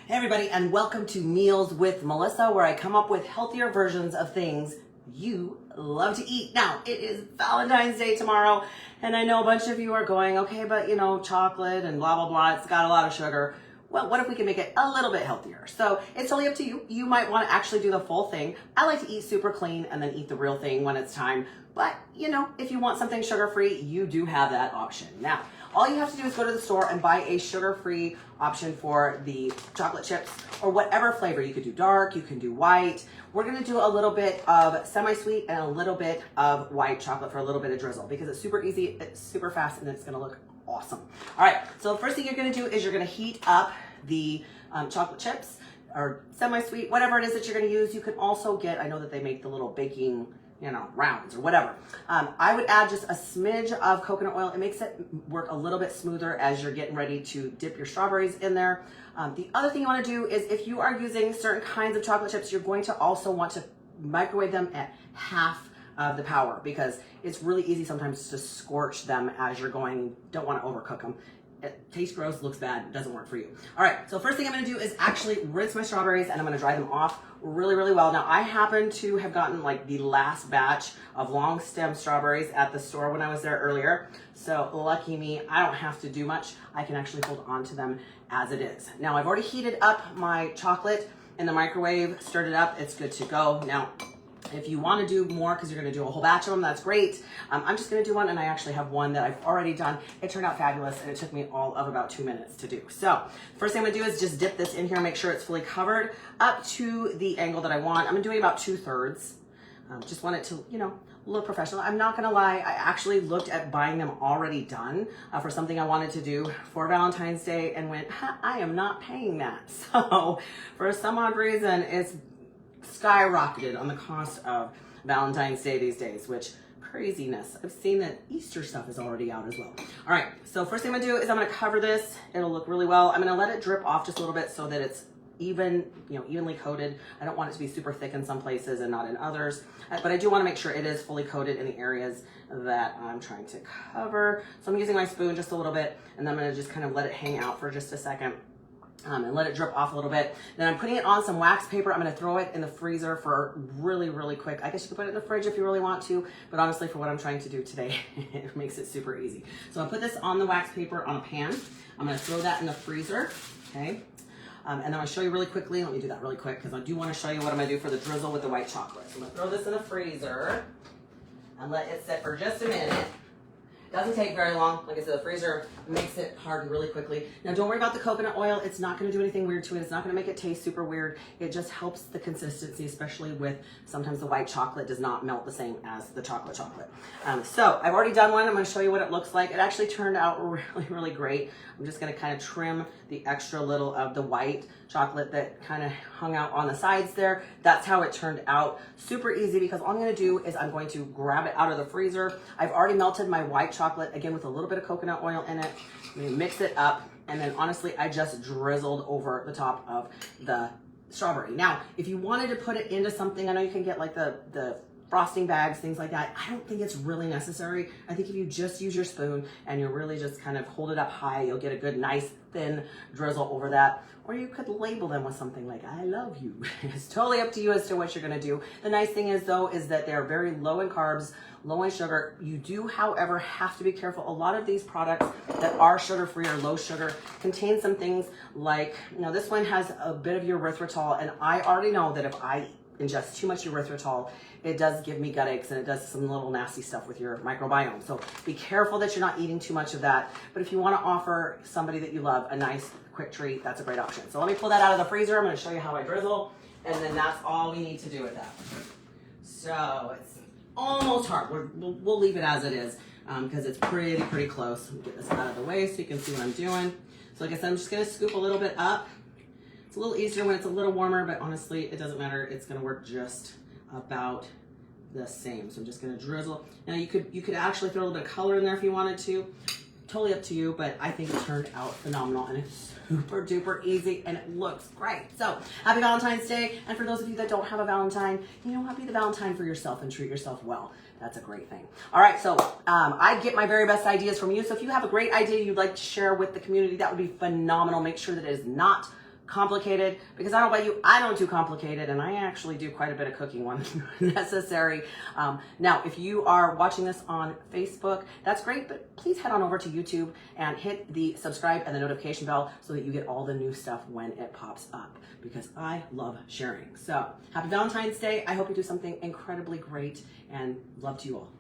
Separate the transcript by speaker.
Speaker 1: Hey everybody, and welcome to Meals with Melissa, where I come up with healthier versions of things you love to eat. Now, it is Valentine's Day tomorrow, and I know a bunch of you are going, okay, but chocolate and blah, blah, blah, it's got a lot of sugar. Well, what if we can make it a little bit healthier? So it's totally up to you. You might want to actually do the full thing. I like to eat super clean and then eat the real thing when it's time. But, if you want something sugar-free, you do have that option. Now, all you have to do is go to the store and buy a sugar-free option for the chocolate chips or whatever flavor. You could do dark, you can do white. We're gonna do a little bit of semi-sweet and a little bit of white chocolate for a little bit of drizzle because it's super easy, it's super fast, and it's gonna look awesome. All right, so the first thing you're gonna do is you're gonna heat up the chocolate chips or semi-sweet, whatever it is that you're gonna use. You can also get, I know that they make the little baking rounds or whatever. I would add just a smidge of coconut oil. It makes it work a little bit smoother as you're getting ready to dip your strawberries in there. The other thing you want to do is if you are using certain kinds of chocolate chips, you're going to also want to microwave them at half of the power because it's really easy sometimes to scorch them as you're going. Don't want to overcook them. It tastes gross, looks bad, doesn't work for you. All right, so first thing I'm gonna do is actually rinse my strawberries and I'm gonna dry them off really, really well. Now, I happen to have gotten like the last batch of long stem strawberries at the store when I was there earlier. So lucky me, I don't have to do much. I can actually hold on to them as it is. Now, I've already heated up my chocolate in the microwave, stirred it up, it's good to go. Now, if you want to do more, because you're going to do a whole batch of them, that's great. I'm just going to do one, and I actually have one that I've already done. It turned out fabulous, and it took me all of about 2 minutes to do. So first thing I'm going to do is just dip this in here, make sure it's fully covered up to the angle that I want. I'm doing about 2/3. Just want it to, look professional. I'm not going to lie. I actually looked at buying them already done for something I wanted to do for Valentine's Day and went, I am not paying that. So for some odd reason, it's skyrocketed on the cost of Valentine's Day these days, which craziness. I've seen that Easter stuff is already out as well. All right, so first thing I'm gonna do is I'm gonna cover this. It'll look really well. I'm gonna let it drip off just a little bit so that it's evenly coated. I don't want it to be super thick in some places and not in others, but I do want to make sure it is fully coated in the areas that I'm trying to cover. So I'm using my spoon just a little bit, and then I'm gonna just kind of let it hang out for just a second. And let it drip off a little bit. Then I'm putting it on some wax paper. I'm gonna throw it in the freezer for really, really quick. I guess you could put it in the fridge if you really want to, but honestly, for what I'm trying to do today, it makes it super easy. So I'll put this on the wax paper on a pan. I'm gonna throw that in the freezer, okay? And then I'll show you really quickly. Let me do that really quick because I do wanna show you what I'm gonna do for the drizzle with the white chocolate. So I'm gonna throw this in the freezer and let it sit for just a minute. Doesn't take very long. Like I said, the freezer makes it harden really quickly. Now, don't worry about the coconut oil. It's not going to do anything weird to it. It's not going to make it taste super weird. It just helps the consistency, especially with sometimes the white chocolate does not melt the same as the chocolate. So I've already done one. I'm going to show you what it looks like. It actually turned out really, really great. I'm just going to kind of trim the extra little of the white chocolate that kind of hung out on the sides there. That's how it turned out. Super easy because all I'm going to do is I'm going to grab it out of the freezer. I've already melted my white chocolate, again, with a little bit of coconut oil in it. I'm going to mix it up, and then honestly, I just drizzled over the top of the strawberry. Now, if you wanted to put it into something, I know you can get like the frosting bags, things like that. I don't think it's really necessary. I think if you just use your spoon and you really just kind of hold it up high, you'll get a good, nice, thin drizzle over that. Or you could label them with something like, I love you. It's totally up to you as to what you're gonna do. The nice thing is though, is that they're very low in carbs, low in sugar. You do, however, have to be careful. A lot of these products that are sugar-free or low sugar contain some things like, this one has a bit of erythritol, and I already know that if I ingest too much erythritol, it does give me gut aches and it does some little nasty stuff with your microbiome. So be careful that you're not eating too much of that. But if you want to offer somebody that you love a nice quick treat, that's a great option. So let me pull that out of the freezer. I'm going to show you how I drizzle, and then that's all we need to do with that. So it's almost hard. We'll leave it as it is because it's pretty close. Let me get this out of the way so you can see what I'm doing. So like I said, I'm just going to scoop a little bit up. It's a little easier when it's a little warmer, but honestly, it doesn't matter. It's going to work just about the same. So I'm just going to drizzle. Now you could actually throw a little bit of color in there if you wanted to. Totally up to you, but I think it turned out phenomenal, and it's super duper easy, and it looks great. So happy Valentine's Day, and for those of you that don't have a Valentine, be the Valentine for yourself and treat yourself well. That's a great thing. All right, so I get my very best ideas from you. So if you have a great idea you'd like to share with the community, that would be phenomenal. Make sure that it is not complicated, because I don't know about you, I don't do complicated, and I actually do quite a bit of cooking when necessary. Now, if you are watching this on Facebook, that's great, but please head on over to YouTube and hit the subscribe and the notification bell so that you get all the new stuff when it pops up, because I love sharing. So happy Valentine's Day. I hope you do something incredibly great, and love to you all.